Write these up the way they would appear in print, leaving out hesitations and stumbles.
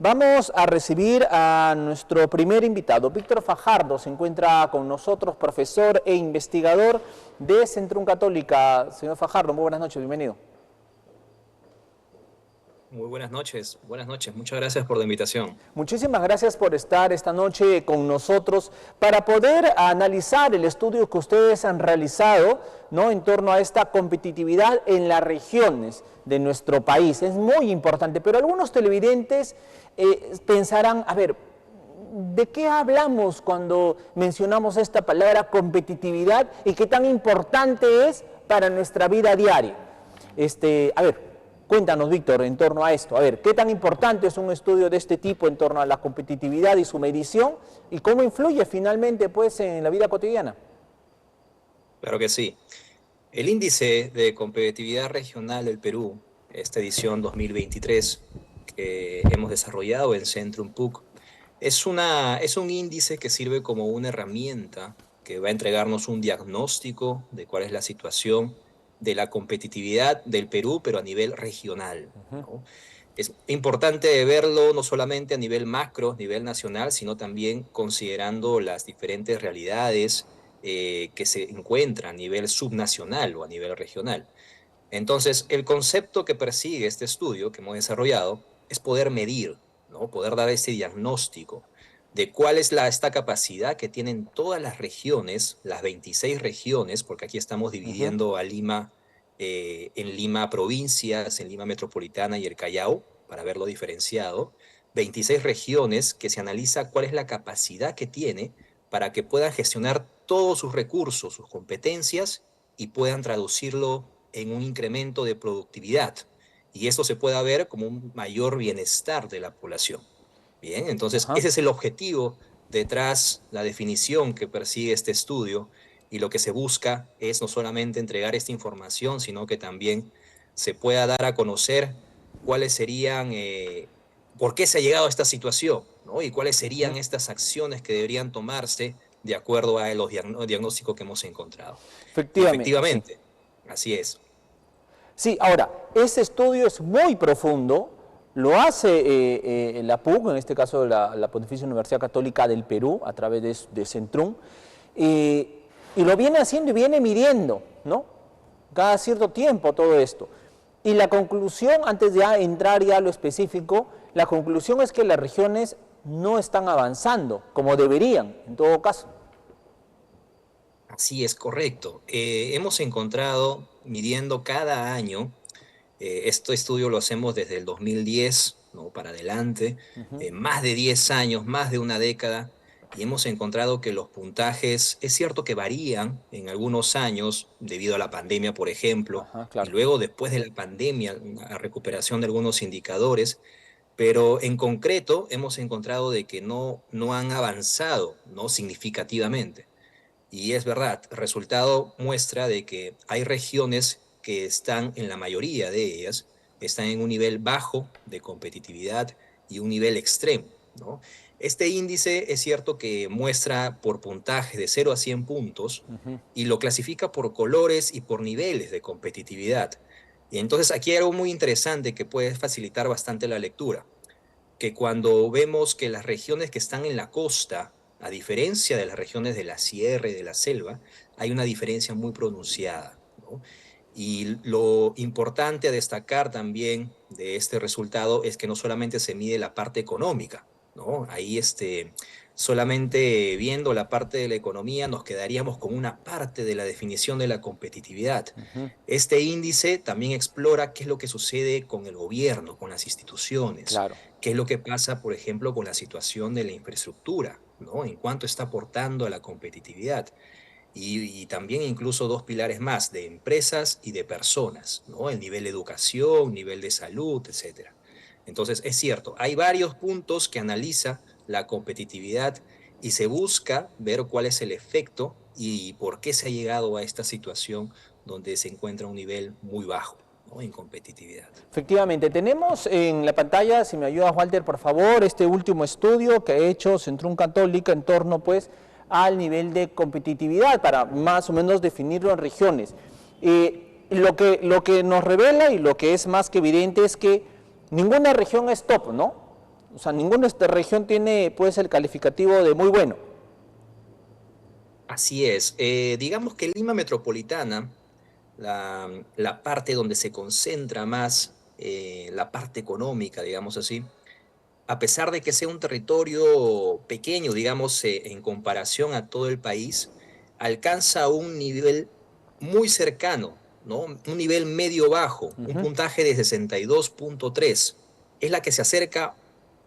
Vamos a recibir a nuestro primer invitado. Víctor Fajardo se encuentra con nosotros, profesor e investigador de Centrum Católica. Señor Fajardo, muy buenas noches, bienvenido. Muy buenas noches, muchas gracias por la invitación. Muchísimas gracias por estar esta noche con nosotros para poder analizar el estudio que ustedes han realizado, ¿no?, en torno a esta competitividad en las regiones de nuestro país. Es muy importante, pero algunos televidentes pensarán, a ver, ¿de qué hablamos cuando mencionamos esta palabra competitividad y qué tan importante es para nuestra vida diaria? A ver, cuéntanos, Víctor, en torno a esto. A ver, ¿qué tan importante es un estudio de este tipo en torno a la competitividad y su medición? ¿Y cómo influye finalmente, pues, en la vida cotidiana? Claro que sí. El índice de competitividad regional del Perú, esta edición 2023 que hemos desarrollado en Centrum PUC, es un índice que sirve como una herramienta que va a entregarnos un diagnóstico de cuál es la situación de la competitividad del Perú, pero a nivel regional, ¿no? Es importante verlo no solamente a nivel macro, nivel nacional, sino también considerando las diferentes realidades que se encuentran a nivel subnacional o a nivel regional. Entonces, el concepto que persigue este estudio que hemos desarrollado es poder medir, ¿no? Poder dar ese diagnóstico de cuál es esta capacidad que tienen todas las regiones, las 26 regiones, porque aquí estamos dividiendo a Lima en Lima provincias, en Lima metropolitana y el Callao, para verlo diferenciado. 26 regiones que se analiza cuál es la capacidad que tiene para que puedan gestionar todos sus recursos, sus competencias y puedan traducirlo en un incremento de productividad. Y esto se pueda ver como un mayor bienestar de la población. Bien, entonces Ajá. ese es el objetivo detrás, la definición que persigue este estudio, y lo que se busca es no solamente entregar esta información, sino que también se pueda dar a conocer cuáles serían, por qué se ha llegado a esta situación, ¿no? Y cuáles serían estas acciones que deberían tomarse de acuerdo a los diagnósticos que hemos encontrado. Y Efectivamente, sí. efectivamente, así es. Sí, ahora, ese estudio es muy profundo, lo hace la PUC, en este caso la Pontificia Universidad Católica del Perú, a través de Centrum, y lo viene haciendo y viene midiendo, ¿no?, cada cierto tiempo todo esto. Y la conclusión, antes de entrar ya a lo específico, la conclusión es que las regiones no están avanzando como deberían, en todo caso. Así es, correcto. Hemos encontrado, midiendo cada año, este estudio lo hacemos desde el 2010, ¿no?, para adelante, más de 10 años, más de una década, y hemos encontrado que los puntajes, es cierto que varían en algunos años, debido a la pandemia, por ejemplo, Ajá, y claro. luego después de la pandemia, una recuperación de algunos indicadores, pero en concreto hemos encontrado de que no han avanzado, ¿no?, significativamente. Y es verdad, el resultado muestra de que hay regiones que están, en la mayoría de ellas, están en un nivel bajo de competitividad y un nivel extremo, ¿no? Este índice es cierto que muestra por puntaje de 0 a 100 puntos y lo clasifica por colores y por niveles de competitividad. Y entonces aquí hay algo muy interesante que puede facilitar bastante la lectura, que cuando vemos que las regiones que están en la costa, a diferencia de las regiones de la sierra y de la selva, hay una diferencia muy pronunciada, ¿no? Y lo importante a destacar también de este resultado es que no solamente se mide la parte económica, ¿no? Ahí solamente viendo la parte de la economía nos quedaríamos con una parte de la definición de la competitividad. Este índice también explora qué es lo que sucede con el gobierno, con las instituciones, Claro. qué es lo que pasa, por ejemplo, con la situación de la infraestructura, ¿no? En cuánto está aportando a la competitividad. Y también incluso dos pilares más, de empresas y de personas, ¿no? El nivel de educación, nivel de salud, etcétera. Entonces, es cierto, hay varios puntos que analiza la competitividad y se busca ver cuál es el efecto y por qué se ha llegado a esta situación donde se encuentra un nivel muy bajo, ¿no?, en competitividad. Efectivamente, tenemos en la pantalla, si me ayuda Walter, por favor, este último estudio que ha hecho Centrum Católica en torno, pues, al nivel de competitividad, para más o menos definirlo en regiones. Lo que nos revela y lo que es más que evidente es que ninguna región es top, ¿no? O sea, ninguna región tiene pues el calificativo de muy bueno. Así es. Digamos que Lima Metropolitana, la parte donde se concentra más la parte económica, digamos así, a pesar de que sea un territorio pequeño, digamos, en comparación a todo el país, alcanza un nivel muy cercano, ¿no? Un nivel medio-bajo, un Ujú. puntaje de 62.3. Es la que se acerca,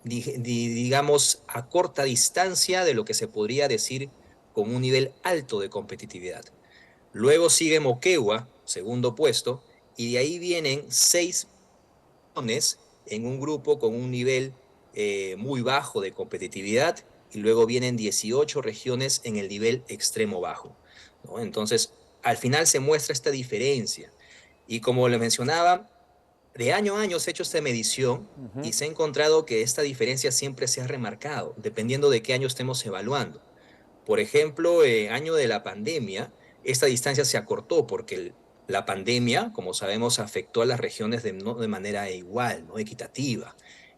digamos, a corta distancia de lo que se podría decir con un nivel alto de competitividad. Luego sigue Moquegua, segundo puesto, y de ahí vienen 6 en un grupo con un nivel muy bajo de competitividad y luego vienen 18 regiones en el nivel extremo bajo, ¿no? Entonces, al final se muestra esta diferencia. Y como le mencionaba, de año a año se ha hecho esta medición y Ujú. se ha encontrado que esta diferencia siempre se ha remarcado, dependiendo de qué año estemos evaluando. Por ejemplo, año de la pandemia, esta distancia se acortó porque la pandemia, como sabemos, afectó a las regiones no de manera igual, no equitativa.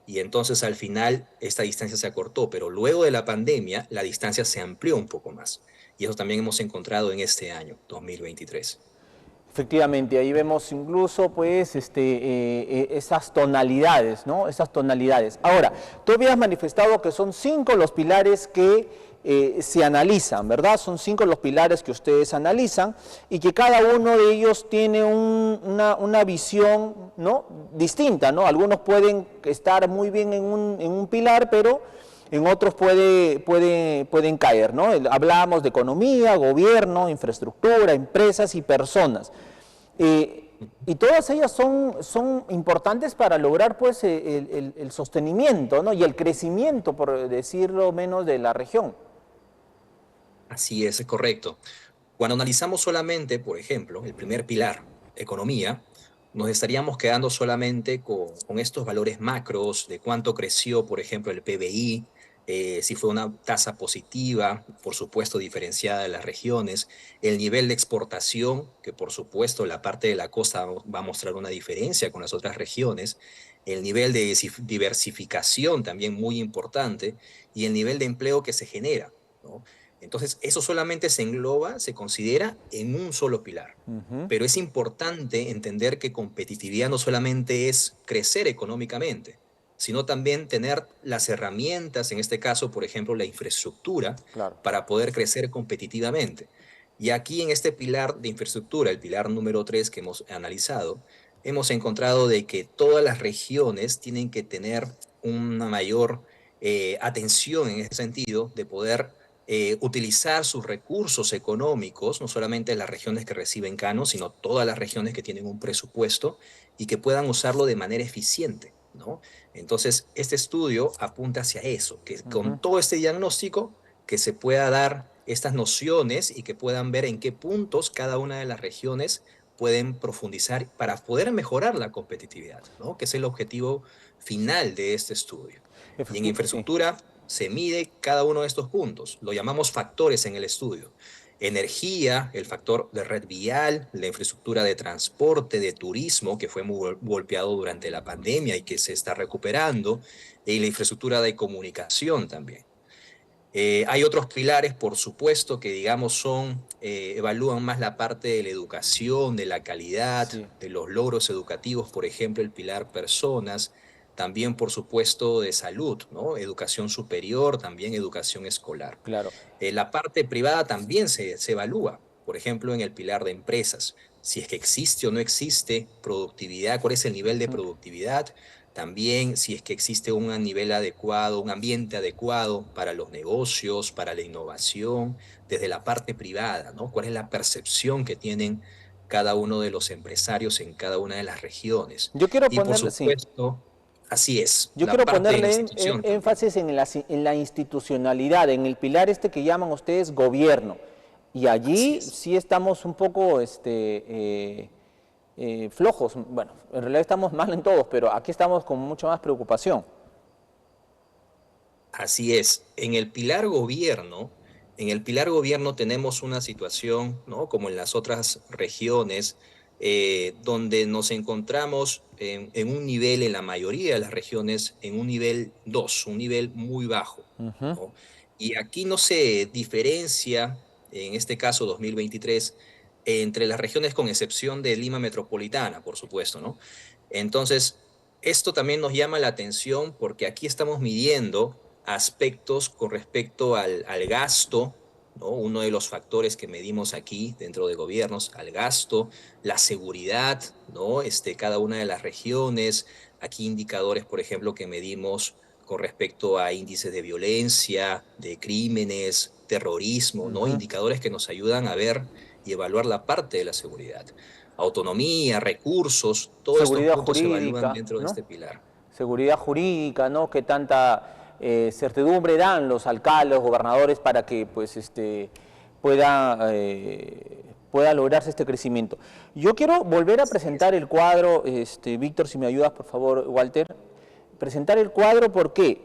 Y entonces al final esta distancia se acortó, pero luego de la pandemia la distancia se amplió un poco más. Y eso también hemos encontrado en este año, 2023. Efectivamente, ahí vemos incluso pues esas tonalidades, ¿no? Esas tonalidades. Ahora, tú habías manifestado que son 5 los pilares que se analizan, ¿verdad? Son 5 los pilares que ustedes analizan y que cada uno de ellos tiene una visión, ¿no? Distinta, ¿no? Algunos pueden estar muy bien en un pilar, pero en otros pueden caer, ¿no? Hablábamos de economía, gobierno, infraestructura, empresas y personas. Y todas ellas son importantes para lograr pues el sostenimiento, ¿no? Y el crecimiento, por decirlo menos, de la región. Así es correcto. Cuando analizamos solamente, por ejemplo, el primer pilar, economía, nos estaríamos quedando solamente con estos valores macros de cuánto creció, por ejemplo, el PBI, si fue una tasa positiva, por supuesto, diferenciada de las regiones, el nivel de exportación, que por supuesto la parte de la costa va a mostrar una diferencia con las otras regiones, el nivel de diversificación también muy importante y el nivel de empleo que se genera, ¿no? Entonces, eso solamente se engloba, se considera en un solo pilar. Ujú. Pero es importante entender que competitividad no solamente es crecer económicamente, sino también tener las herramientas, en este caso, por ejemplo, la infraestructura, Claro. para poder crecer competitivamente. Y aquí en este pilar de infraestructura, el pilar número 3 que hemos analizado, hemos encontrado de que todas las regiones tienen que tener una mayor atención en ese sentido de poder utilizar sus recursos económicos, no solamente las regiones que reciben canos, sino todas las regiones que tienen un presupuesto y que puedan usarlo de manera eficiente, ¿no? Entonces, este estudio apunta hacia eso, que con Ujú. todo este diagnóstico, que se pueda dar estas nociones y que puedan ver en qué puntos cada una de las regiones pueden profundizar para poder mejorar la competitividad, ¿no? Que es el objetivo final de este estudio. Y en Sí. infraestructura se mide cada uno de estos puntos. Lo llamamos factores en el estudio. Energía, el factor de red vial, la infraestructura de transporte, de turismo, que fue muy golpeado durante la pandemia y que se está recuperando, y la infraestructura de comunicación también. Hay otros pilares, por supuesto, que digamos evalúan más la parte de la educación, de la calidad, Sí, de los logros educativos, por ejemplo, el pilar personas, también, por supuesto, de salud, ¿no? Educación superior, también educación escolar. claro. La parte privada también se evalúa, por ejemplo, en el pilar de empresas, si es que existe o no existe productividad, cuál es el nivel de Ujú. productividad, también si es que existe un nivel adecuado, un ambiente adecuado para los negocios, para la innovación, desde la parte privada, ¿no? ¿Cuál es la percepción que tienen cada uno de los empresarios en cada una de las regiones? Yo quiero Y por ponerle, sí, supuesto, así es, yo la quiero parte de la ponerle institución también. énfasis en la institucionalidad, en el pilar este que llaman ustedes gobierno. Y Así allí es. sí estamos un poco flojos. Bueno, en realidad estamos mal en todos, pero aquí estamos con mucha más preocupación. Así es. En el pilar gobierno tenemos una situación, ¿no? Como en las otras regiones, donde nos encontramos en un nivel, en la mayoría de las regiones, en un nivel 2, un nivel muy bajo, ¿no? Y aquí no se diferencia, en este caso 2023, entre las regiones con excepción de Lima Metropolitana, por supuesto, ¿no? Entonces, esto también nos llama la atención porque aquí estamos midiendo aspectos con respecto al gasto, ¿no? Uno de los factores que medimos aquí dentro de gobiernos, al gasto, la seguridad, ¿no? Cada una de las regiones, aquí indicadores, por ejemplo, que medimos con respecto a índices de violencia, de crímenes, terrorismo, ¿no? Indicadores que nos ayudan a ver y evaluar la parte de la seguridad. Autonomía, recursos, todos estos Seguridad puntos se evalúan jurídica, dentro de ¿no? este pilar. Seguridad jurídica, ¿no? Que tanta certidumbre dan los alcaldes, los gobernadores para que pues pueda lograrse este crecimiento. Yo quiero volver a presentar el cuadro, Víctor, si me ayudas por favor, Walter, presentar el cuadro porque,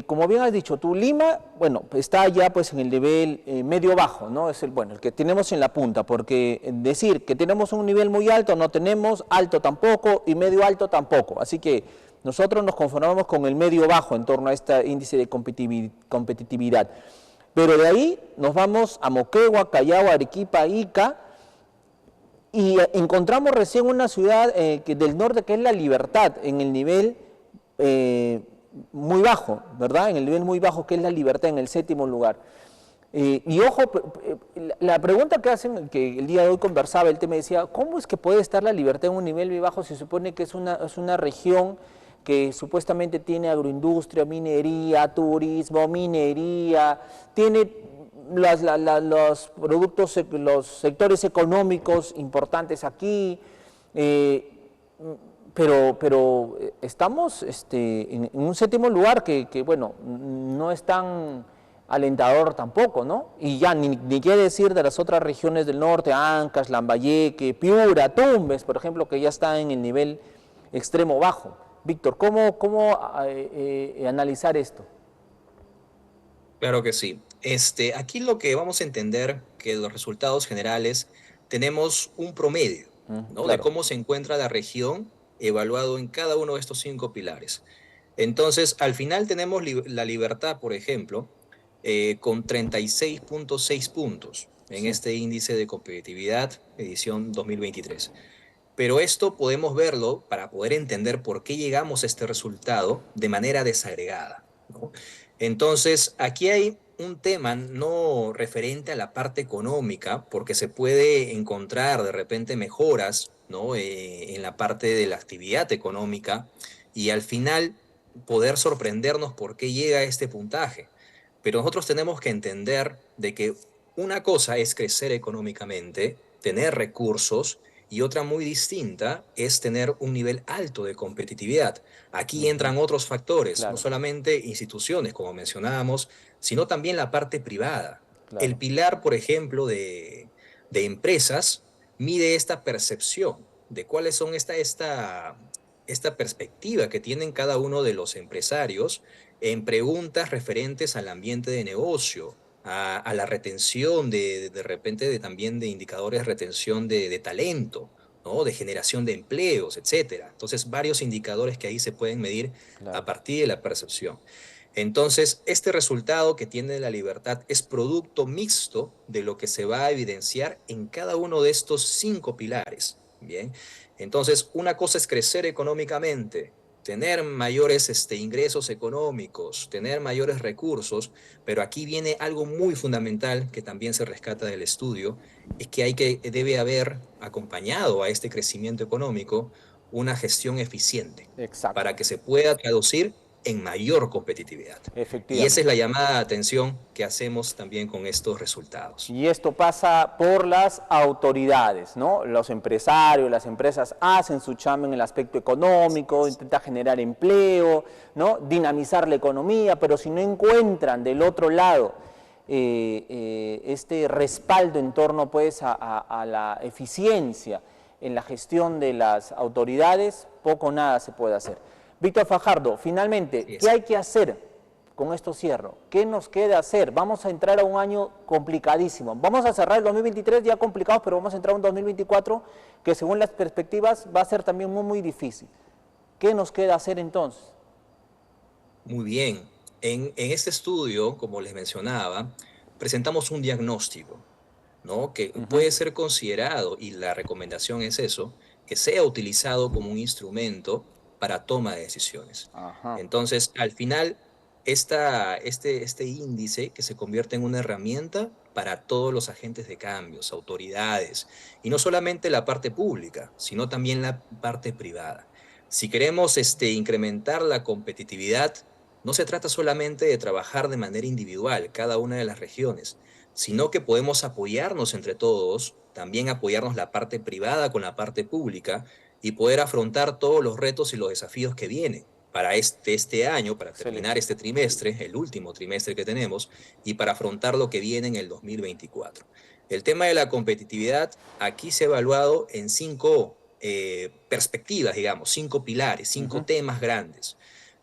como bien has dicho tú, Lima, bueno, está ya pues en el nivel medio-bajo, ¿no? Es el que tenemos en la punta, porque decir que tenemos un nivel muy alto no tenemos, alto tampoco y medio-alto tampoco, así que nosotros nos conformamos con el medio-bajo en torno a este índice de competitividad. Pero de ahí nos vamos a Moquegua, Callao, Arequipa, Ica, y encontramos recién una ciudad del norte que es La Libertad, en el nivel muy bajo, ¿verdad? En el nivel muy bajo que es La Libertad, en el 7º lugar. Y ojo, la pregunta que hacen, que el día de hoy conversaba, el tema decía, ¿cómo es que puede estar La Libertad en un nivel muy bajo si se supone que es una región que supuestamente tiene agroindustria, minería, turismo, minería, tiene los productos, los sectores económicos importantes aquí, pero estamos en un 7º lugar que, bueno, no es tan alentador tampoco, ¿no? Y ya ni quiere decir de las otras regiones del norte, Ancash, Lambayeque, Piura, Tumbes, por ejemplo, que ya está en el nivel extremo bajo. Víctor, ¿cómo analizar esto? Claro que sí. Aquí lo que vamos a entender que los resultados generales tenemos un promedio, ¿no? De Claro. cómo se encuentra la región evaluado en cada uno de estos 5 pilares. Entonces, al final tenemos la libertad, por ejemplo, con 36,6 puntos en Sí. este índice de competitividad edición 2023. Pero esto podemos verlo para poder entender por qué llegamos a este resultado de manera desagregada, ¿no? Entonces, aquí hay un tema no referente a la parte económica, porque se puede encontrar de repente mejoras, ¿no? En la parte de la actividad económica y al final poder sorprendernos por qué llega a este puntaje. Pero nosotros tenemos que entender de que una cosa es crecer económicamente, tener recursos, y otra muy distinta es tener un nivel alto de competitividad. Aquí entran otros factores, no Claro, solamente instituciones, como mencionábamos, sino también la parte privada. El claro. pilar, por ejemplo, de empresas mide esta percepción de cuáles son esta perspectiva que tienen cada uno de los empresarios en preguntas referentes al ambiente de negocio, a la retención de repente también de indicadores de retención de talento, ¿no? De generación de empleos, etcétera. Entonces, varios indicadores que ahí se pueden medir a Claro. partir de la percepción. Entonces, este resultado que tiene la libertad es producto mixto de lo que se va a evidenciar en cada uno de estos 5 pilares. Bien, entonces, una cosa es crecer económicamente, tener mayores ingresos económicos, tener mayores recursos, pero aquí viene algo muy fundamental que también se rescata del estudio, es que debe haber acompañado a este crecimiento económico una gestión eficiente Exacto, para que se pueda traducir en mayor competitividad. Y esa es efectivamente. la llamada de atención que hacemos también con estos resultados. Y esto pasa por las autoridades, ¿no? Los empresarios, las empresas hacen su chamba en el aspecto Así económico, es. intenta generar empleo, ¿no? Dinamizar la economía, pero si no encuentran del otro lado este respaldo en torno pues a la eficiencia en la gestión de las autoridades, poco o nada se puede hacer. Víctor Fajardo, finalmente, Así ¿qué es. hay que hacer con esto cierro, ¿qué nos queda hacer? Vamos a entrar a un año complicadísimo. Vamos a cerrar el 2023 ya complicados, pero vamos a entrar a un 2024 que según las perspectivas va a ser también muy, muy difícil. ¿Qué nos queda hacer entonces? Muy bien. En este estudio, como les mencionaba, presentamos un diagnóstico, ¿no? Que Ujú. puede ser considerado, y la recomendación es eso, que sea utilizado como un instrumento para toma de decisiones. Ajá, Entonces, al final, este índice que se convierte en una herramienta para todos los agentes de cambios, autoridades, y no solamente la parte pública, sino también la parte privada. Si queremos incrementar la competitividad, no se trata solamente de trabajar de manera individual, cada una de las regiones, sino que podemos apoyarnos entre todos, también apoyarnos la parte privada con la parte pública y poder afrontar todos los retos y los desafíos que vienen para este año, para terminar excelente. este trimestre, el último trimestre que tenemos, y para afrontar lo que viene en el 2024. El tema de la competitividad aquí se ha evaluado en 5 perspectivas, digamos, 5 pilares, 5 temas grandes,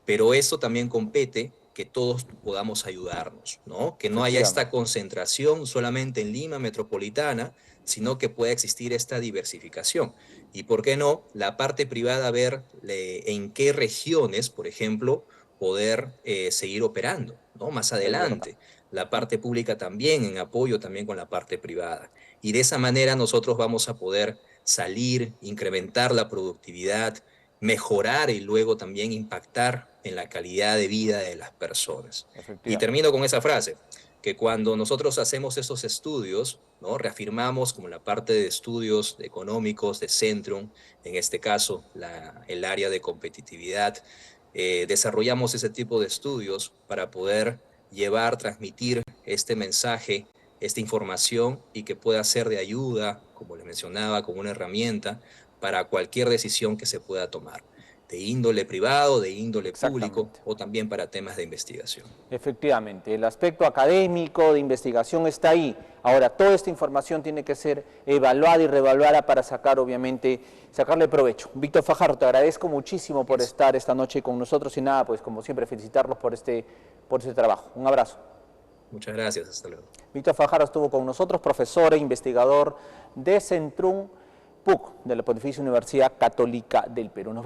pero eso también compete que todos podamos ayudarnos, ¿no? Que no haya esta Efectivamente. concentración solamente en Lima metropolitana, sino que pueda existir esta diversificación. Y por qué no, la parte privada ver en qué regiones, por ejemplo, poder seguir operando, ¿no? Más Es verdad. adelante. La Ujú. parte pública también en apoyo también con la parte privada. Y de esa manera nosotros vamos a poder salir, incrementar la productividad, mejorar y luego también impactar en la calidad de vida de las personas. Y Efectivamente. termino con esa frase, que cuando nosotros hacemos esos estudios, ¿no? Reafirmamos como la parte de estudios económicos de Centrum, en este caso el área de competitividad, desarrollamos ese tipo de estudios para poder llevar, transmitir este mensaje, esta información y que pueda ser de ayuda, como les mencionaba, como una herramienta para cualquier decisión que se pueda tomar, de índole privado, de índole público Exactamente. o también para temas de investigación. Efectivamente, el aspecto académico de investigación está ahí. Ahora, toda esta información tiene que ser evaluada y reevaluada para sacar, obviamente, sacarle provecho. Víctor Fajardo, te agradezco muchísimo por Yes. estar esta noche con nosotros y nada, pues como siempre, felicitarlos por este trabajo. Un abrazo. Muchas gracias, hasta luego. Víctor Fajardo estuvo con nosotros, profesor e investigador de Centrum PUC, de la Pontificia Universidad Católica del Perú.